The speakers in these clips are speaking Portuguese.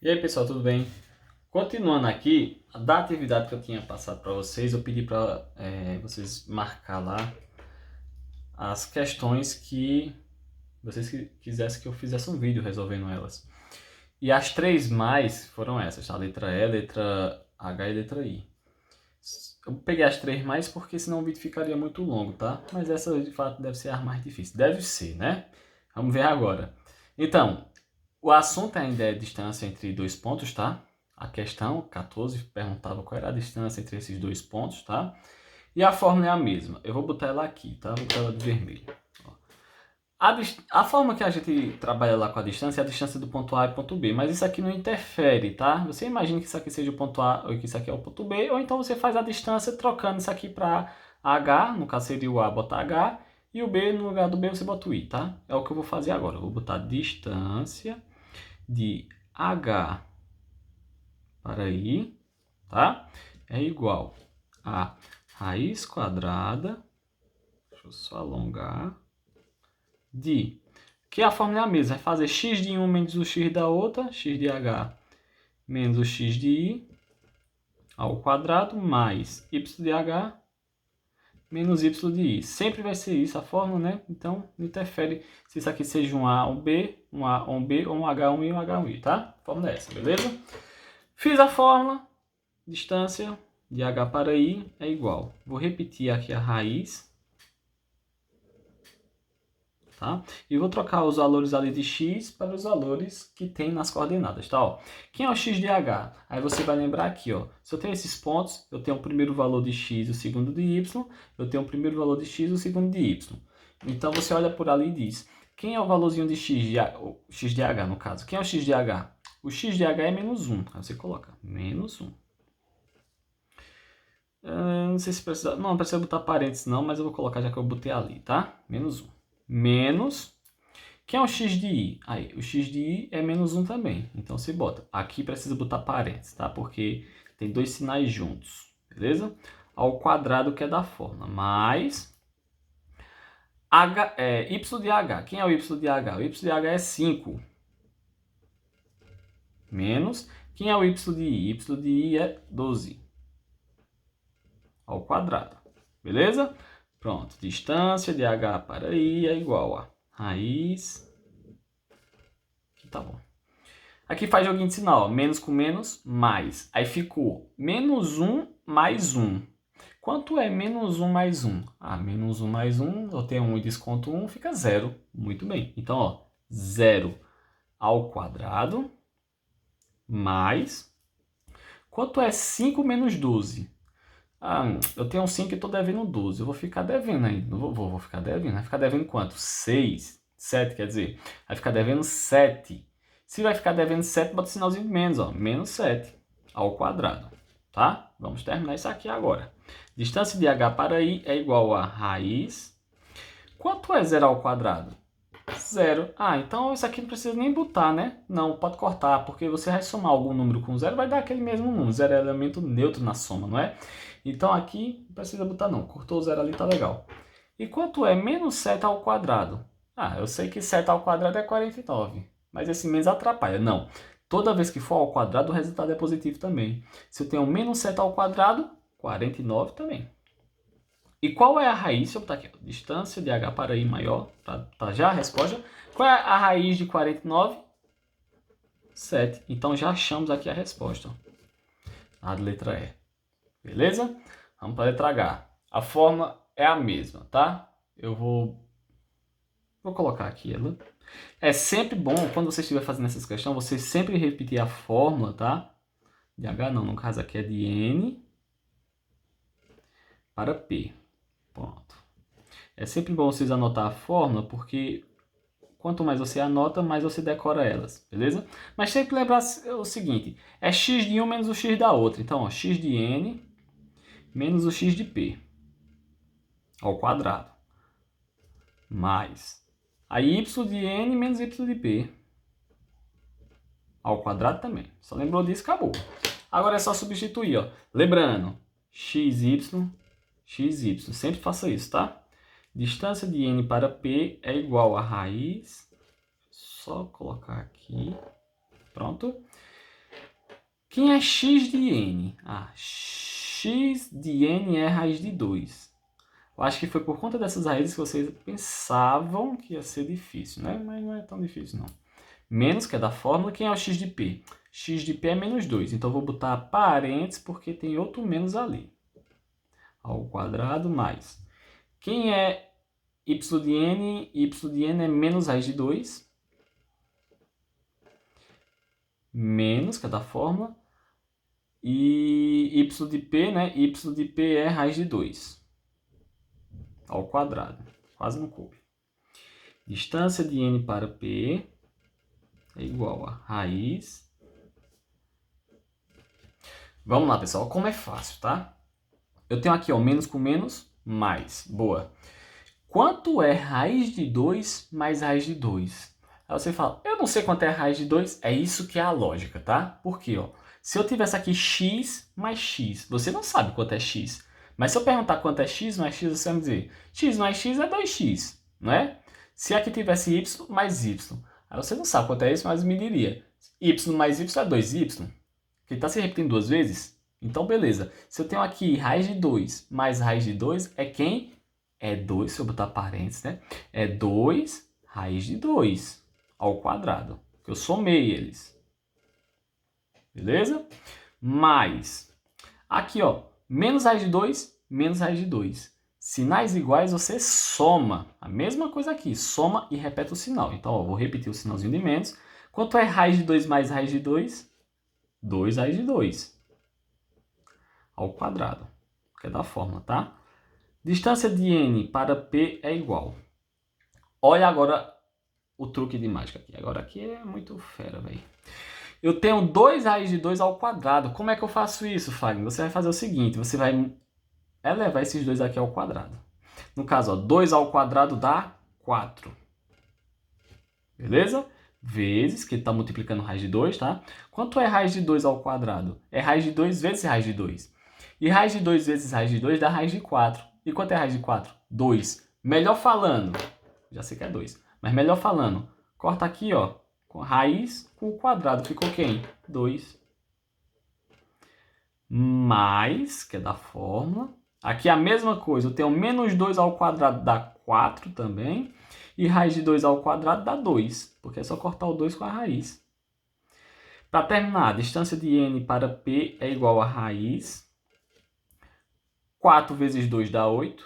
E aí pessoal, tudo bem? Continuando aqui, da atividade que eu tinha passado para vocês, eu pedi para vocês marcar lá as questões que vocês quisessem que eu fizesse um vídeo resolvendo elas. E as três mais foram essas, tá? Letra E, letra H e letra I. Eu peguei as três mais porque senão o vídeo ficaria muito longo, tá? Mas essa de fato deve ser a mais difícil. Deve ser, né? Vamos ver agora. Então, o assunto ainda é distância entre dois pontos, tá? A questão 14 perguntava qual era a distância entre esses dois pontos, tá? E a fórmula é a mesma. Eu vou botar ela aqui, tá? Vou botar ela de vermelho. A forma que a gente trabalha lá com a distância é a distância do ponto A e ponto B, mas isso aqui não interfere, tá? Você imagina que isso aqui seja o ponto A ou que isso aqui é o ponto B, ou então você faz a distância trocando isso aqui para H, no caso seria o A, botar H, e o B, no lugar do B você bota o I, tá? É o que eu vou fazer agora. Eu vou botar distância de H para I, tá? É igual a raiz quadrada, deixa eu só alongar, que a fórmula é a mesma, vai fazer x de um menos o x da outra, x de H menos o x de I, ao quadrado, mais y de H menos y de I. Sempre vai ser isso a fórmula, né? Então, não interfere se isso aqui seja um A, um B, um A, um B, ou um H, um I, um H, um I, tá? A fórmula é essa, beleza? Fiz a fórmula, distância de H para I é igual. Vou repetir aqui a raiz, tá? E vou trocar os valores ali de x para os valores que tem nas coordenadas, tá? Ó, quem é o x de H? Aí você vai lembrar aqui, ó. Se eu tenho esses pontos, eu tenho o primeiro valor de x e o segundo de y. Eu tenho o primeiro valor de x e o segundo de y. Então você olha por ali e diz, quem é o valorzinho de x de H, no caso? Quem é o x de H? O x de H é menos 1. Aí você coloca menos 1. Não sei se precisa... Não precisa botar parênteses não, mas eu vou colocar já que eu botei ali, tá? Menos 1. Menos... Quem é o x de i? Aí, o x de i é menos 1 também. Então, você bota. Aqui precisa botar parênteses, tá? Porque tem dois sinais juntos, beleza? Ao quadrado que é da fórmula. Mais... y de h. Quem é o y de h? O y de h é 5. Menos... Quem é o y de i? Y de i é 12. Ao quadrado. Beleza? Pronto. Distância de h para i é igual a raiz... Aqui tá bom. Aqui faz joguinho de sinal, ó. Menos com menos, mais. Aí ficou menos 1 mais 1. Quanto é menos 1 mais 1? Ah, menos 1 mais 1, eu tenho 1 e desconto 1, fica 0. Muito bem. Então, ó, 0 ao quadrado mais... Quanto é 5 menos 12? Ah, eu tenho 5 e estou devendo 12. Eu vou ficar devendo ainda. Vou ficar devendo. Vai ficar devendo quanto? 6. 7, quer dizer. Vai ficar devendo 7. Se vai ficar devendo 7, bota o sinalzinho de menos, ó. Menos 7 ao quadrado. Tá? Vamos terminar isso aqui agora. Distância de h para i é igual a raiz. Quanto é 0 ao quadrado? 0. Ah, então isso aqui não precisa nem botar, né? Não, pode cortar, porque você vai somar algum número com 0, vai dar aquele mesmo número. 0 é elemento neutro na soma, não é? Então aqui não precisa botar não. Cortou o 0 ali, tá legal. E quanto é menos 7 ao quadrado? Ah, eu sei que 7 ao quadrado é 49. Mas esse menos atrapalha. Não. Toda vez que for ao quadrado, o resultado é positivo também. Se eu tenho menos 7 ao quadrado, 49 também. E qual é a raiz? Deixa eu botar aqui. Distância de h para i maior. Tá já a resposta. Qual é a raiz de 49? 7. Então já achamos aqui a resposta. A letra E. Beleza? Vamos para a letra H. A fórmula é a mesma, tá? Eu vou colocar aqui ela. É sempre bom, quando você estiver fazendo essas questões, você sempre repetir a fórmula, tá? De H não, no caso aqui é de N para P. Pronto. É sempre bom vocês anotar a fórmula, porque quanto mais você anota, mais você decora elas, beleza? Mas sempre lembrar o seguinte, é x de um menos o x da outra. Então, ó, x de N menos o x de P ao quadrado. Mais a y de N menos y de P ao quadrado também. Só lembrou disso, acabou. Agora é só substituir, ó. Lembrando, xy, xy. Sempre faça isso, tá? Distância de N para P é igual a raiz. Só colocar aqui. Pronto. Quem é x de n? Ah, x de n é raiz de 2. Eu acho que foi por conta dessas raízes que vocês pensavam que ia ser difícil, né? Mas não é tão difícil, não. Menos, que é da fórmula, quem é o x de p? X de p é menos 2, então eu vou botar parênteses porque tem outro menos ali. Ao quadrado mais. Quem é y de n? Y de n é menos raiz de 2. Menos, que é da fórmula. E y de p, né? Y de p é raiz de 2. Ao quadrado. Quase não coube. Distância de n para p é igual a raiz. Vamos lá, pessoal. Como é fácil, tá? Eu tenho aqui, ó, menos com menos, mais. Boa. Quanto é raiz de 2 mais raiz de 2? Aí você fala, eu não sei quanto é a raiz de 2. É isso que é a lógica, tá? Por quê? Ó? Se eu tivesse aqui x mais x, você não sabe quanto é x. Mas se eu perguntar quanto é x mais x, você vai me dizer, x mais x é 2x, não é? Se aqui tivesse y mais y, aí você não sabe quanto é isso, mas me diria, y mais y é 2y, que está se repetindo duas vezes. Então, beleza. Se eu tenho aqui raiz de 2 mais raiz de 2, é quem? É 2, se eu botar parênteses, né? É 2 raiz de 2 ao quadrado, que eu somei eles. Beleza? Mais. Aqui, ó, menos raiz de 2, menos raiz de 2. Sinais iguais você soma. A mesma coisa aqui, soma e repete o sinal. Então, ó, vou repetir o sinalzinho de menos. Quanto é raiz de 2 mais raiz de 2? 2 raiz de 2 ao quadrado, que é da fórmula, tá? Distância de n para p é igual. Olha agora o truque de mágica aqui. Agora aqui é muito fera, velho. Eu tenho 2 raiz de 2 ao quadrado. Como é que eu faço isso, Fagner? Você vai fazer o seguinte, você vai elevar esses dois aqui ao quadrado. No caso, ó, 2 ao quadrado dá 4. Beleza? Vezes, que está multiplicando raiz de 2, tá? Quanto é raiz de 2 ao quadrado? É raiz de 2 vezes raiz de 2. E raiz de 2 vezes raiz de 2 dá raiz de 4. E quanto é raiz de 4? 2. Melhor falando, já sei que é 2, mas melhor falando, corta aqui, ó, com raiz com o quadrado. Ficou quem? 2. Mais, que é da fórmula. Aqui a mesma coisa, eu tenho menos 2 ao quadrado dá 4 também. E raiz de 2 ao quadrado dá 2, porque é só cortar o 2 com a raiz. Para terminar, a distância de n para p é igual a raiz. 4 vezes 2 dá 8,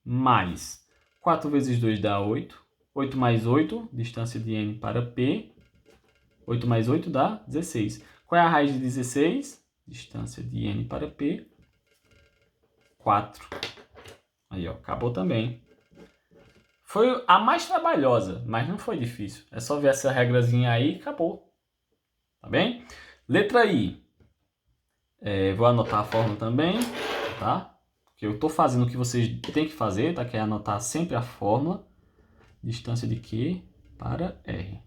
mais 4 vezes 2 dá 8. 8 mais 8, distância de n para p. 8 mais 8 dá 16. Qual é a raiz de 16? Distância de n para p, 4. Aí, ó, acabou também. Foi a mais trabalhosa, mas não foi difícil. É só ver essa regrazinha aí e acabou. Tá bem? Letra I. Vou anotar a fórmula também, tá? Porque eu estou fazendo o que vocês têm que fazer, tá? Que é anotar sempre a fórmula. Distância de Q para R.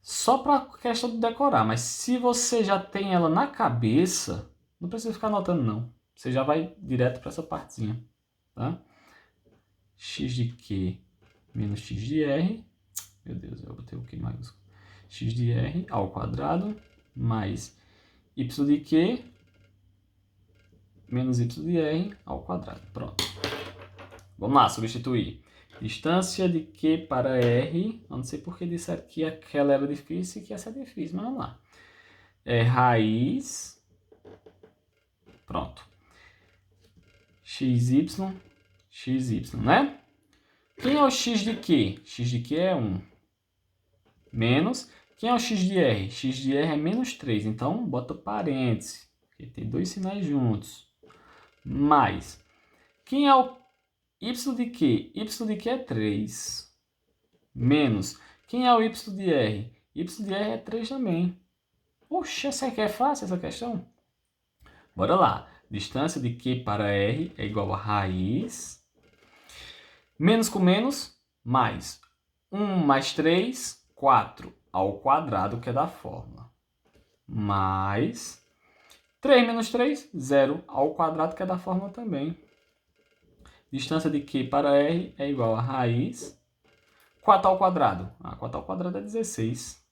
Só para questão de decorar, mas se você já tem ela na cabeça, não precisa ficar anotando não. Você já vai direto para essa partezinha, tá? X de Q menos x de R. Meu Deus, eu botei o Q maiúsculo. X de R ao quadrado mais y de Q menos y de R ao quadrado. Pronto. Vamos lá, substituir. Distância de Q para R. Eu não sei porque disseram que aquela era difícil e que essa é difícil, mas vamos lá. É raiz. Pronto. XY, né? Quem é o x de Q? X de Q é 1. Menos. Quem é o x de R? X de R é menos 3. Então, bota parênteses. Porque tem dois sinais juntos. Mais. Quem é o y de Q? Y de Q é 3. Menos. Quem é o y de R? Y de R é 3 também. Oxe, essa aqui é fácil, essa questão? Bora lá. Distância de Q para R é igual a raiz. Menos com menos, mais. 1 mais 3, 4 ao quadrado, que é da fórmula. Mais 3 menos 3, 0 ao quadrado, que é da fórmula também. Distância de Q para R é igual a raiz. 4 ao quadrado. 4 ao quadrado é 16.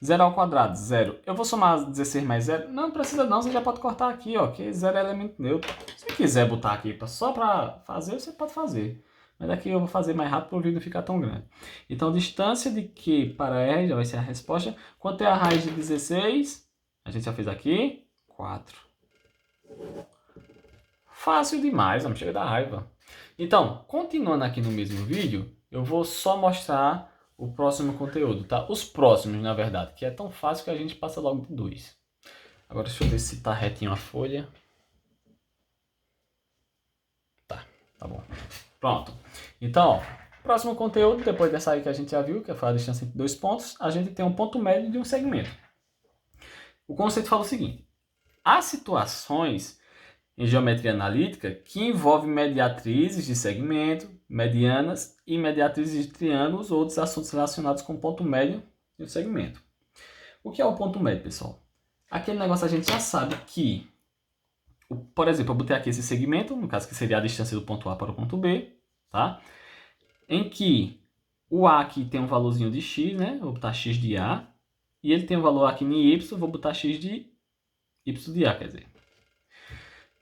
0 ao quadrado, 0. Eu vou somar 16 mais 0? Não precisa não, você já pode cortar aqui, ó, que 0 é elemento neutro. Se você quiser botar aqui só para fazer, você pode fazer. Mas aqui eu vou fazer mais rápido para o vídeo não ficar tão grande. Então, distância de Q para R já vai ser a resposta. Quanto é a raiz de 16? A gente já fez aqui. 4. Fácil demais, não chega da raiva. Então, continuando aqui no mesmo vídeo, eu vou só mostrar o próximo conteúdo, tá? Os próximos, na verdade, que é tão fácil que a gente passa logo de 2. Agora deixa eu ver se tá retinho a folha. Tá bom. Pronto. Então, ó, próximo conteúdo, depois dessa aí que a gente já viu, que foi a distância entre dois pontos, a gente tem um ponto médio de um segmento. O conceito fala o seguinte: há situações em geometria analítica que envolvem mediatrizes de segmento, medianas e mediatrizes de triângulos ou outros assuntos relacionados com o ponto médio de um segmento. O que é o ponto médio, pessoal? Aquele negócio a gente já sabe que, por exemplo, eu botei aqui esse segmento, no caso que seria a distância do ponto A para o ponto B, tá? Em que o A aqui tem um valorzinho de x, né? Vou botar x de A. E ele tem um valor aqui em y, vou botar x de y de A, quer dizer.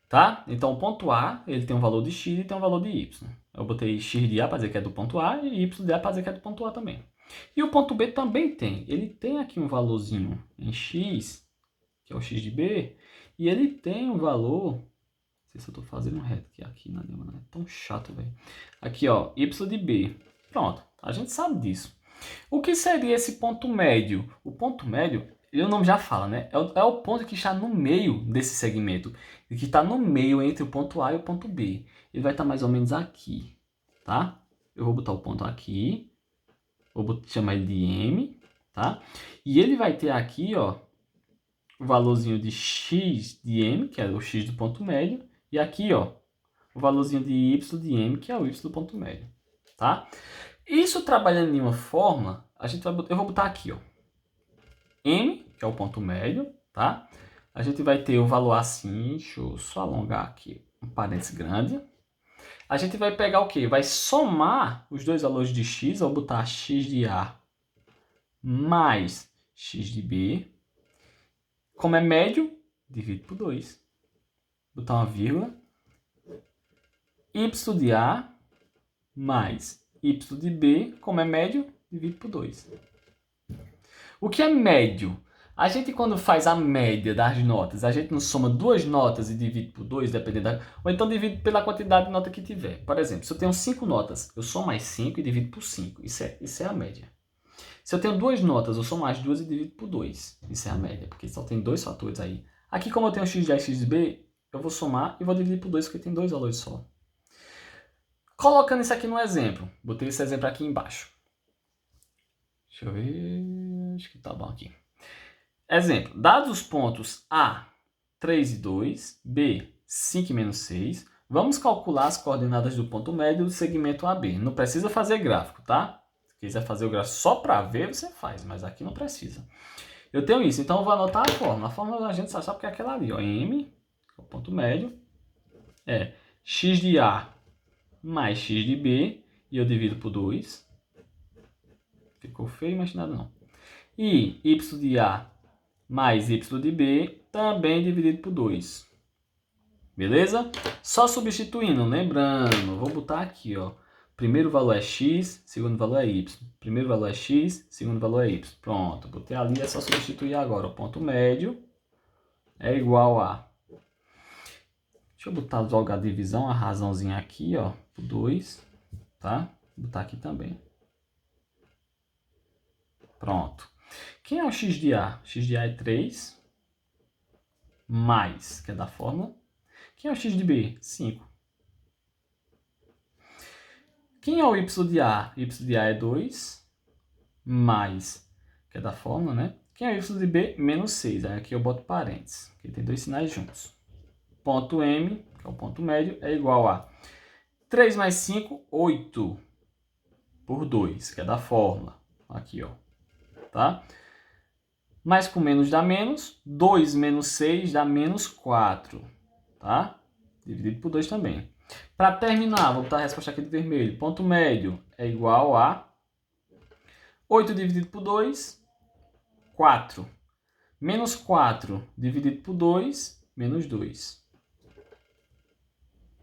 Tá? Então, o ponto A, ele tem um valor de x e tem um valor de y. Eu botei x de A para dizer que é do ponto A e y de A para dizer que é do ponto A também. E o ponto B também tem. Ele tem aqui um valorzinho em x, que é o x de B, e ele tem um valor... Não sei se eu estou fazendo reto aqui na Dilma, é tão chato, velho. Aqui, ó, y de B. Pronto, a gente sabe disso. O que seria esse ponto médio? O ponto médio, o nome já fala, né? É o ponto que está no meio desse segmento. E que está no meio entre o ponto A e o ponto B. Ele vai estar mais ou menos aqui, tá? Eu vou botar o ponto aqui. Vou chamar ele de M, tá? E ele vai ter aqui, ó, o valorzinho de x de M, que é o x do ponto médio. E aqui, ó, o valorzinho de y de M, que é o y do ponto médio, tá? Isso trabalhando de uma forma, eu vou botar aqui, ó, M, que é o ponto médio, tá? A gente vai ter o valor assim, deixa eu só alongar aqui, um parênteses grande. A gente vai pegar o quê? Vai somar os dois valores de x, eu vou botar x de A mais x de B. Como é médio, divido por 2. Botar uma vírgula. Y de A mais y de B, como é médio, divido por 2. O que é médio? A gente, quando faz a média das notas, a gente não soma duas notas e divide por 2, dependendo da... Ou então divide pela quantidade de nota que tiver. Por exemplo, se eu tenho 5 notas, eu somo mais 5 e divido por 5. Isso é a média. Se eu tenho duas notas, eu somo mais 2 e divido por 2. Isso é a média, porque só tem dois fatores aí. Aqui, como eu tenho x de A e x de B, eu vou somar e vou dividir por 2, porque tem dois valores só. Colocando isso aqui no exemplo. Botei esse exemplo aqui embaixo. Deixa eu ver... Acho que tá bom aqui. Exemplo. Dados os pontos A, 3 e 2, B, 5 e menos 6, vamos calcular as coordenadas do ponto médio do segmento AB. Não precisa fazer gráfico, tá? Se quiser fazer o gráfico só para ver, você faz, mas aqui não precisa. Eu tenho isso, então eu vou anotar a fórmula. A fórmula a gente só sabe que é aquela ali, ó. M, o ponto médio, é x de A mais x de B, e eu divido por 2. Ficou feio, mas nada não. E y de A mais y de B, também dividido por 2. Beleza? Só substituindo, lembrando, vou botar aqui, ó. Primeiro valor é x, segundo valor é y. Primeiro valor é x, segundo valor é y. Pronto, botei ali, é só substituir agora. O ponto médio é igual a... Deixa eu botar logo a divisão, a razãozinha aqui, ó, por 2, tá? Vou botar aqui também. Pronto. Quem é o x de A? X de A é 3, mais, que é da fórmula. Quem é o x de B? 5. Quem é o y de A? Y de A é 2, mais, que é da fórmula, né? Quem é o y de B? Menos 6. Aí aqui eu boto parênteses, porque tem dois sinais juntos. Ponto M, que é o ponto médio, é igual a 3 mais 5, 8, por 2, que é da fórmula. Aqui, ó. Tá? Mais com menos dá menos. 2 menos 6 dá menos 4. Tá? Dividido por 2 também. Para terminar, vou botar a resposta aqui de vermelho. Ponto médio é igual a 8 dividido por 2. 4. Menos 4 dividido por 2, menos 2.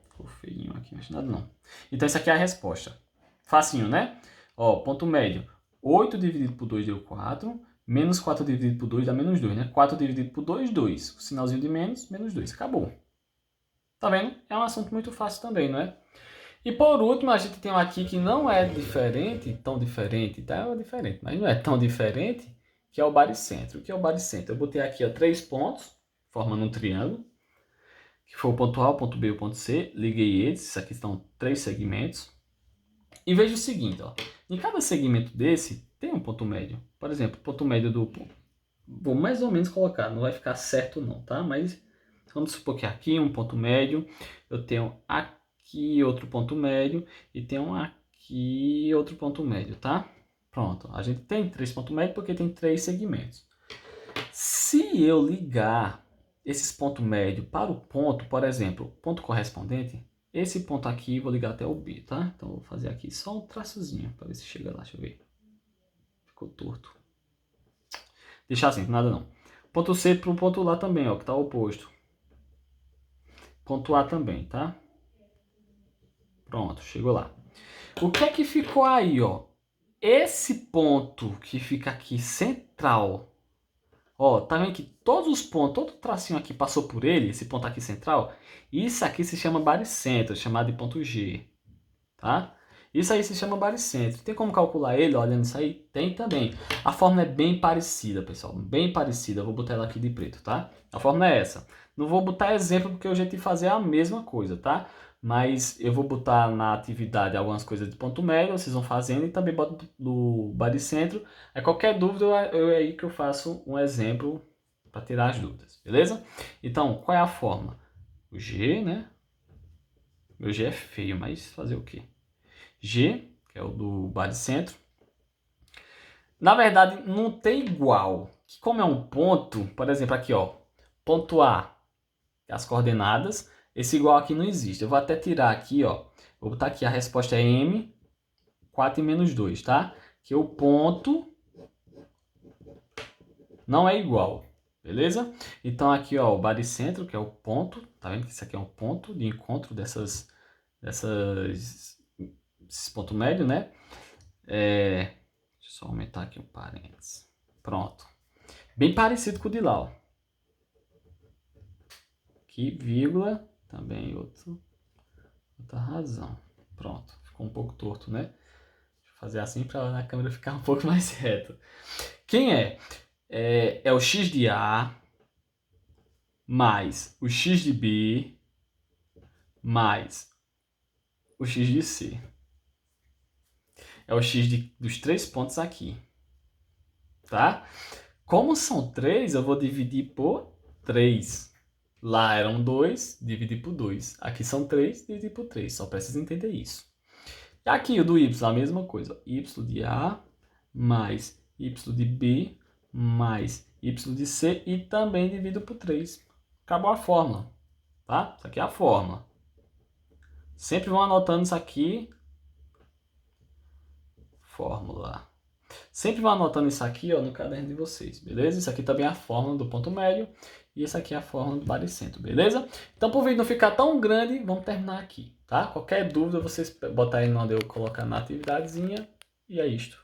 Ficou feinho aqui, mas nada não. Então, isso aqui é a resposta. Facinho, né? Ó, ponto médio. 8 dividido por 2 deu 4. Menos 4 dividido por 2 dá menos 2, né? 4 dividido por 2, 2. O sinalzinho de menos, menos 2. Acabou. Tá vendo? É um assunto muito fácil também, não é? E por último, a gente tem um aqui que não é diferente, tão diferente, tá? É diferente, mas não é tão diferente, que é o baricentro. O que é o baricentro? Eu botei aqui, ó, 3 pontos, formando um triângulo, que foi o ponto A, o ponto B e o ponto C. Liguei eles, isso aqui estão 3 segmentos. E veja o seguinte, ó, em cada segmento desse tem um ponto médio. Por exemplo, o ponto médio do... Vou mais ou menos colocar, não vai ficar certo não, tá? Mas vamos supor que aqui um ponto médio, eu tenho aqui outro ponto médio e tenho aqui outro ponto médio, tá? Pronto, a gente tem 3 pontos médios porque tem 3 segmentos. Se eu ligar esses pontos médios para o ponto, por exemplo, ponto correspondente, esse ponto aqui vou ligar até o B, tá? Então vou fazer aqui só um traçozinho para ver se chega lá, deixa eu ver. Ficou torto. Deixar assim, nada não. Ponto C para o ponto lá também, ó, que está oposto. Ponto A também, tá? Pronto, chegou lá. O que é que ficou aí, ó? Esse ponto que fica aqui central, ó, tá vendo que todos os pontos, todo o tracinho aqui passou por ele, esse ponto aqui central, isso aqui se chama baricentro, chamado de ponto G, tá? Isso aí se chama baricentro. Tem como calcular ele olhando isso aí? Tem também. A fórmula é bem parecida, pessoal, bem parecida. Eu vou botar ela aqui de preto, tá? A fórmula é essa. Não vou botar exemplo porque o jeito de fazer é a mesma coisa, tá? Mas eu vou botar na atividade algumas coisas de ponto médio, vocês vão fazendo e também boto do baricentro. Aí qualquer dúvida é aí que eu faço um exemplo para tirar as dúvidas, beleza? Então, qual é a fórmula? O G, né? Meu G é feio, mas fazer o quê? G, que é o do baricentro. Na verdade, não tem igual. Como é um ponto, por exemplo, aqui, ó, ponto A, as coordenadas, esse igual aqui não existe. Eu vou até tirar aqui, ó, vou botar aqui, a resposta é M, 4 e menos 2, tá? Que o ponto não é igual, beleza? Então aqui, ó, o baricentro, que é o ponto, tá vendo que isso aqui é um ponto de encontro desses pontos médios, né? Deixa eu só aumentar aqui o parênteses. Pronto. Bem parecido com o de lá, ó. Aqui, vírgula, também outra razão. Pronto, ficou um pouco torto, né? Deixa eu fazer assim para a câmera ficar um pouco mais reta. Quem é? É o x de A mais o x de B mais o x de C. É o x dos 3 pontos aqui, tá? Como são 3, eu vou dividir por 3. Lá eram 2, dividir por 2. Aqui são 3, dividir por 3. Só precisa entender isso. E aqui o do y, a mesma coisa. Y de A mais y de B mais y de C e também divido por 3. Acabou a fórmula, tá? Isso aqui é a fórmula. Sempre vão anotando isso aqui. Fórmula. Sempre vão anotando isso aqui, ó, no caderno de vocês, beleza? Isso aqui também é a fórmula do ponto médio e essa aqui é a fórmula do baricentro, beleza? Então, para o vídeo não ficar tão grande, vamos terminar aqui, tá? Qualquer dúvida, vocês botarem aí onde eu colocar na atividadezinha e é isto.